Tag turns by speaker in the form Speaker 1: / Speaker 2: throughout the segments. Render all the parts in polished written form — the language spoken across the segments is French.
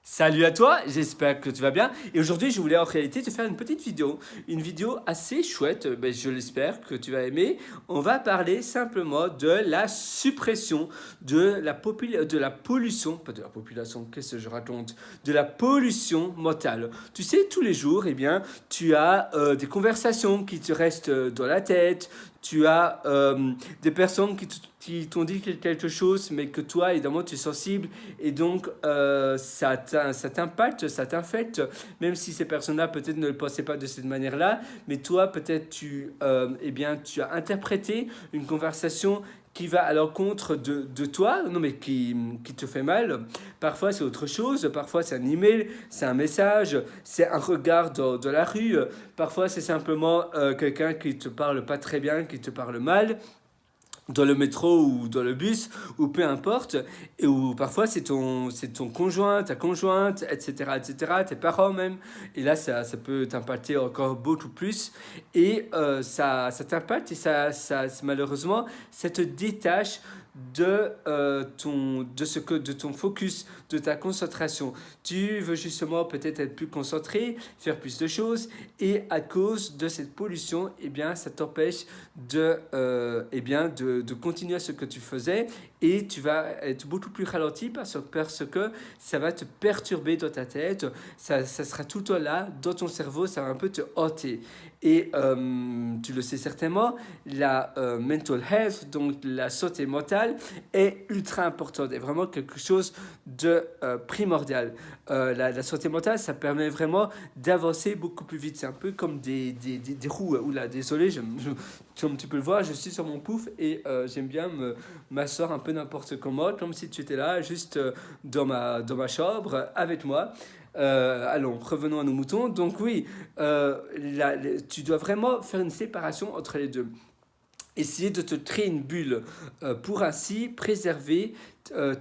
Speaker 1: Salut à toi, j'espère que tu vas bien. Et aujourd'hui, je voulais en réalité te faire une petite vidéo. Une vidéo assez chouette, je l'espère que tu vas aimer. On va parler simplement de la suppression de la pollution, pas de la population, qu'est-ce que je raconte, de la pollution mentale. Tu sais, tous les jours, tu as des conversations qui te restent dans la tête. Tu as des personnes qui t'ont dit quelque chose, mais que toi, évidemment, tu es sensible. Et donc, ça t'impacte, ça t'infecte, même si ces personnes-là, peut-être, ne le pensaient pas de cette manière-là. Mais toi, peut-être, tu as interprété une conversation qui va à l'encontre de toi, non mais qui te fait mal. Parfois c'est autre chose, parfois c'est un email, c'est un message, c'est un regard dans la rue, parfois c'est simplement quelqu'un qui te parle pas très bien, qui te parle mal dans le métro ou dans le bus, ou peu importe, et où parfois c'est ton conjoint, ta conjointe, etc., tes parents même, et là ça peut t'impacter encore beaucoup plus, et ça t'impacte, et malheureusement, ça te détache de ton focus, de ta concentration. Tu veux justement peut-être être plus concentré, faire plus de choses, et à cause de cette pollution, ça t'empêche de continuer à ce que tu faisais, et tu vas être beaucoup plus ralenti parce que ça va te perturber dans ta tête, ça sera tout là, dans ton cerveau, ça va un peu te hanter. Et tu le sais certainement, la mental health, donc la santé mentale, est ultra importante, est vraiment quelque chose de primordial. La santé mentale, ça permet vraiment d'avancer beaucoup plus vite. C'est un peu comme des roues. Oula, désolé, comme tu peux le voir, je suis sur mon pouf et j'aime bien m'asseoir un peu n'importe comment, comme si tu étais là, juste dans ma chambre, avec moi. Allons, revenons à nos moutons. Donc oui, tu dois vraiment faire une séparation entre les deux. Essayer de te créer une bulle pour ainsi préserver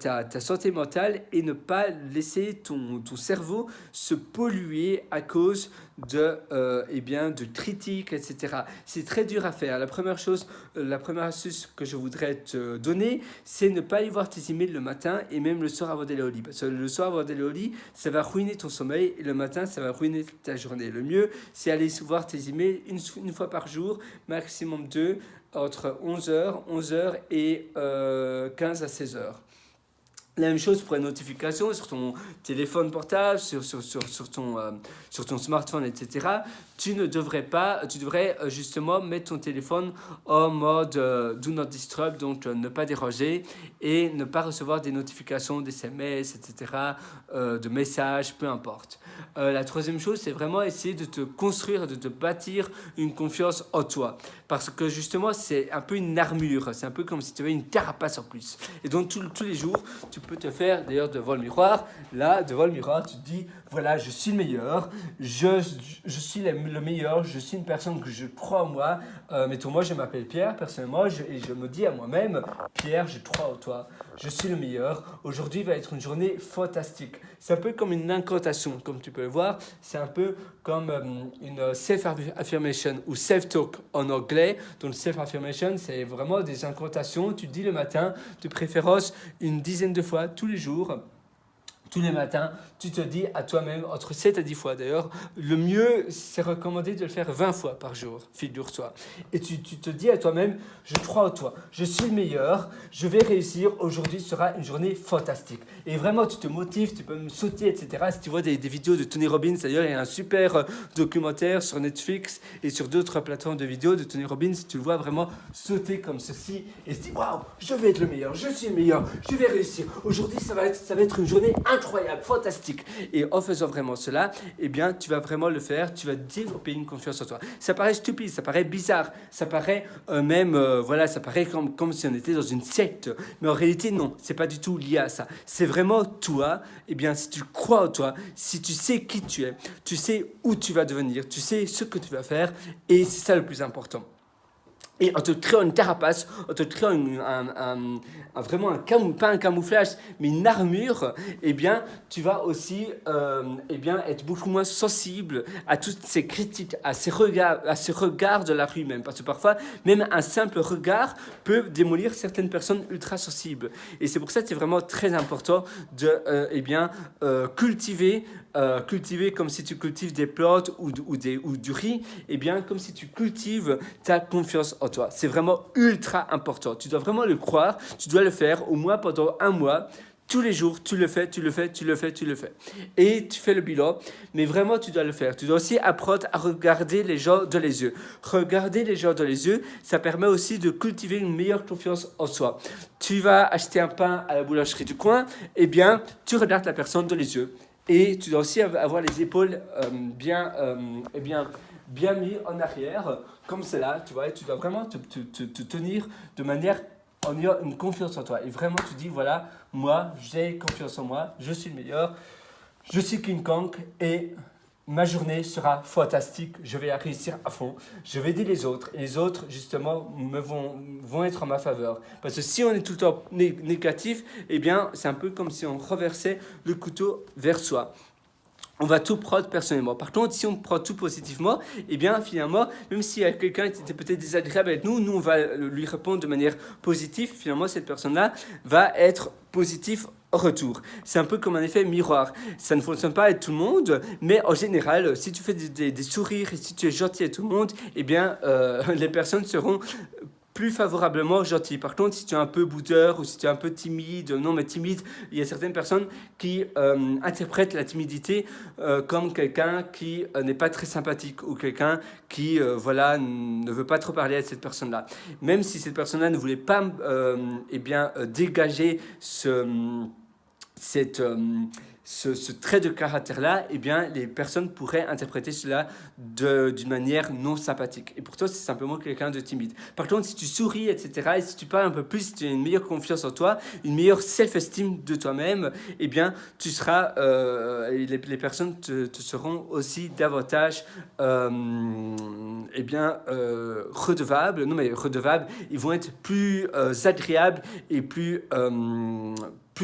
Speaker 1: ta santé mentale et ne pas laisser ton cerveau se polluer à cause de critiques, etc. C'est très dur à faire. La première astuce que je voudrais te donner, c'est ne pas aller voir tes emails le matin et même le soir avant d'aller au lit. Parce que le soir avant d'aller au lit, ça va ruiner ton sommeil et le matin, ça va ruiner ta journée. Le mieux, c'est aller voir tes emails une fois par jour, maximum deux, entre 11h et 15 à 16h. La même chose pour les notifications sur ton téléphone portable, sur ton smartphone, etc. Tu devrais justement mettre ton téléphone en mode Do Not Disturb, donc ne pas déranger et ne pas recevoir des notifications, des SMS, etc., de messages, peu importe. La troisième chose, c'est vraiment essayer de te construire, de te bâtir une confiance en toi. Parce que justement, c'est un peu une armure, c'est un peu comme si tu avais une carapace en plus. Et donc tous les jours, tu peux te faire d'ailleurs devant le miroir. Là, devant le miroir, tu te dis, voilà, je suis le meilleur, je suis le meilleur, je suis une personne que je crois en moi. Mettons, moi, je m'appelle Pierre, personnellement, et je me dis à moi-même, Pierre, je crois en toi, je suis le meilleur. Aujourd'hui va être une journée fantastique. C'est un peu comme une incantation, comme tu peux le voir. C'est un peu comme une self-affirmation ou self-talk en anglais. Donc, self-affirmation, c'est vraiment des incantations. Tu dis le matin, de préférence une dizaine de fois tous les jours. Tous les matins, tu te dis à toi-même, entre 7 à 10 fois d'ailleurs, le mieux, c'est recommandé de le faire 20 fois par jour, figure-toi. Et tu te dis à toi-même, je crois en toi, je suis le meilleur, je vais réussir, aujourd'hui sera une journée fantastique. Et vraiment, tu te motives, tu peux me sauter, etc. Si tu vois des vidéos de Tony Robbins, d'ailleurs, il y a un super documentaire sur Netflix et sur d'autres plateformes de vidéos de Tony Robbins, tu le vois vraiment sauter comme ceci et se dire, waouh, je vais être le meilleur, je suis le meilleur, je vais réussir. Aujourd'hui, ça va être une journée incroyable, fantastique. Et en faisant vraiment cela, tu vas vraiment le faire, tu vas développer une confiance en toi. Ça paraît stupide, ça paraît bizarre, ça paraît ça paraît comme si on était dans une secte. Mais en réalité, non, c'est pas du tout lié à ça. C'est vraiment toi, si tu crois en toi, si tu sais qui tu es, tu sais où tu vas devenir, tu sais ce que tu vas faire, et c'est ça le plus important. Et en te créant une carapace, en te créant vraiment pas un camouflage, mais une armure, eh bien, tu vas aussi eh bien, être beaucoup moins sensible à toutes ces critiques, à ces regards de la rue même. Parce que parfois, même un simple regard peut démolir certaines personnes ultra sensibles. Et c'est pour ça que c'est vraiment très important de eh bien, cultiver comme si tu cultives des plantes ou du riz, et bien comme si tu cultives ta confiance en toi. C'est vraiment ultra important. Tu dois vraiment le croire, tu dois le faire au moins pendant un mois. Tous les jours, tu le fais. Et tu fais le bilan, mais vraiment, tu dois le faire. Tu dois aussi apprendre à regarder les gens dans les yeux. Regarder les gens dans les yeux, ça permet aussi de cultiver une meilleure confiance en soi. Tu vas acheter un pain à la boulangerie du coin, eh bien, tu regardes la personne dans les yeux. Et tu dois aussi avoir les épaules bien mis en arrière, comme cela, tu vois, et tu dois vraiment te tenir de manière en ayant une confiance en toi. Et vraiment, tu dis, voilà, moi, j'ai confiance en moi, je suis le meilleur, je suis King Kong, et ma journée sera fantastique, je vais la réussir à fond, je vais aider les autres, et les autres, justement, vont être en ma faveur. Parce que si on est tout le temps négatif, eh bien, c'est un peu comme si on renversait le couteau vers soi. On va tout prendre personnellement. Par contre, si on prend tout positivement, eh bien, finalement, même s'il y a quelqu'un qui était peut-être désagréable avec nous, on va lui répondre de manière positive. Finalement, cette personne-là va être positive en retour. C'est un peu comme un effet miroir. Ça ne fonctionne pas avec tout le monde, mais en général, si tu fais des sourires et si tu es gentil avec tout le monde, eh bien, les personnes seront plus favorablement gentil. Par contre, si tu es un peu boudeur ou si tu es un peu timide, non mais timide, il y a certaines personnes qui interprètent la timidité comme quelqu'un qui n'est pas très sympathique ou quelqu'un qui voilà, ne veut pas trop parler à cette personne-là. Même si cette personne-là ne voulait pas dégager ce trait de caractère-là, eh bien, les personnes pourraient interpréter cela d'une manière non sympathique. Et pour toi, c'est simplement quelqu'un de timide. Par contre, si tu souris, etc., et si tu parles un peu plus, si tu as une meilleure confiance en toi, une meilleure self-esteem de toi-même, eh bien, tu seras, les personnes te seront aussi davantage, redevables. Non, mais redevables, ils vont être plus agréables et plus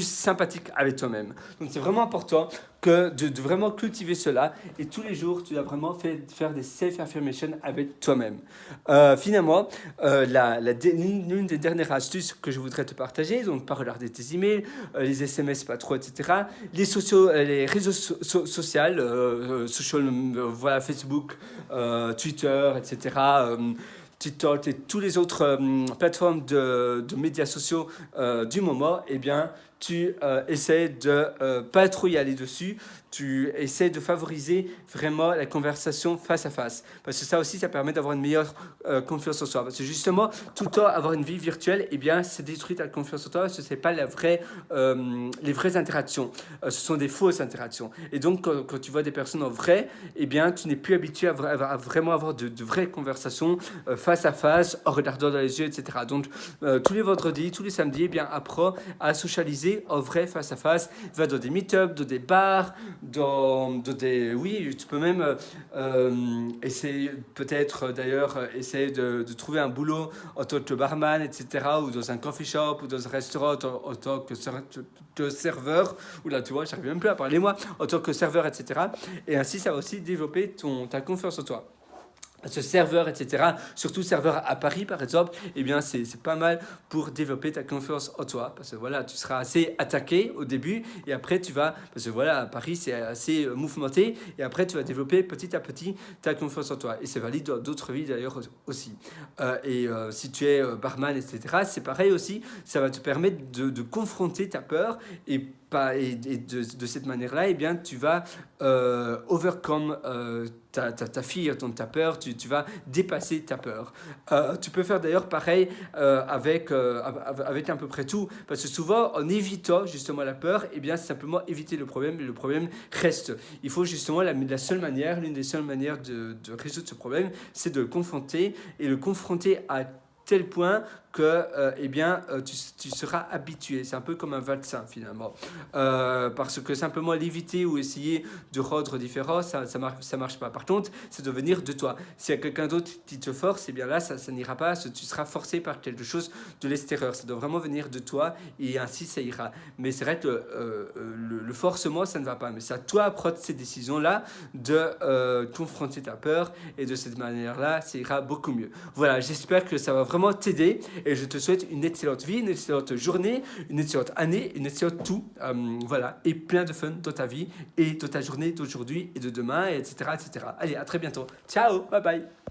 Speaker 1: sympathique avec toi-même. Donc c'est vraiment important de vraiment cultiver cela et tous les jours tu dois vraiment faire des self-affirmations avec toi-même. Finalement, l'une des dernières astuces que je voudrais te partager, donc pas regarder tes emails, les SMS pas trop, etc. Les réseaux sociaux, voilà, Facebook, Twitter, etc. TikTok et toutes les autres plateformes de médias sociaux du moment, eh bien, tu essaies de pas trop y aller dessus, tu essaies de favoriser vraiment la conversation face à face. Parce que ça aussi, ça permet d'avoir une meilleure confiance en soi. Parce que justement, tout le temps avoir une vie virtuelle, eh bien, c'est détruit ta confiance en toi, parce que c'est pas les vraies interactions. Ce sont des fausses interactions. Et donc, quand tu vois des personnes en vrai, eh bien, tu n'es plus habitué à vraiment avoir de vraies conversations face à face, en regardant dans les yeux, etc. Donc, tous les vendredis, tous les samedis, eh bien, apprends à socialiser en vrai, face à face. Va dans des meet-ups, dans des bars, oui, tu peux même essayer, peut-être d'ailleurs, essayer de trouver un boulot en tant que barman, etc. Ou dans un coffee shop, ou dans un restaurant en tant que serveur. Ou là, tu vois, j'arrive même plus à parler moi, en tant que serveur, etc. Et ainsi, ça va aussi développer ta confiance en toi. Ce serveur, etc., surtout serveur à Paris, par exemple, eh bien, c'est pas mal pour développer ta confiance en toi. Parce que voilà, tu seras assez attaqué au début, et après, parce que voilà, à Paris, c'est assez mouvementé, et après, tu vas développer petit à petit ta confiance en toi. Et c'est valide dans d'autres vies, d'ailleurs, aussi. Si tu es barman, etc., c'est pareil aussi, ça va te permettre de confronter ta peur, et de cette manière-là, eh bien, tu vas overcome ta fear, donc ta peur, tu vas dépasser ta peur. Tu peux faire d'ailleurs pareil avec à peu près tout, parce que souvent, en évitant justement la peur, eh bien, c'est simplement éviter le problème, et le problème reste. Il faut justement, l'une des seules manières de résoudre ce problème, c'est de le confronter, et le confronter à tel point que tu seras habitué. C'est un peu comme un vaccin finalement. Parce que simplement l'éviter ou essayer de rendre différent, ça marche pas. Par contre, ça doit venir de toi. S'il y a quelqu'un d'autre qui te force, et bien là, ça n'ira pas. Tu seras forcé par quelque chose de l'extérieur. Ça doit vraiment venir de toi et ainsi ça ira. Mais c'est vrai que le forcement, ça ne va pas. Mais c'est à toi de prendre ces décisions-là, de confronter ta peur et de cette manière-là, ça ira beaucoup mieux. Voilà, j'espère que ça va vraiment t'aider et je te souhaite une excellente vie, une excellente journée, une excellente année, une excellente tout. Voilà, et plein de fun dans ta vie et dans ta journée d'aujourd'hui et de demain, etc., etc. Allez, à très bientôt. Ciao, bye bye.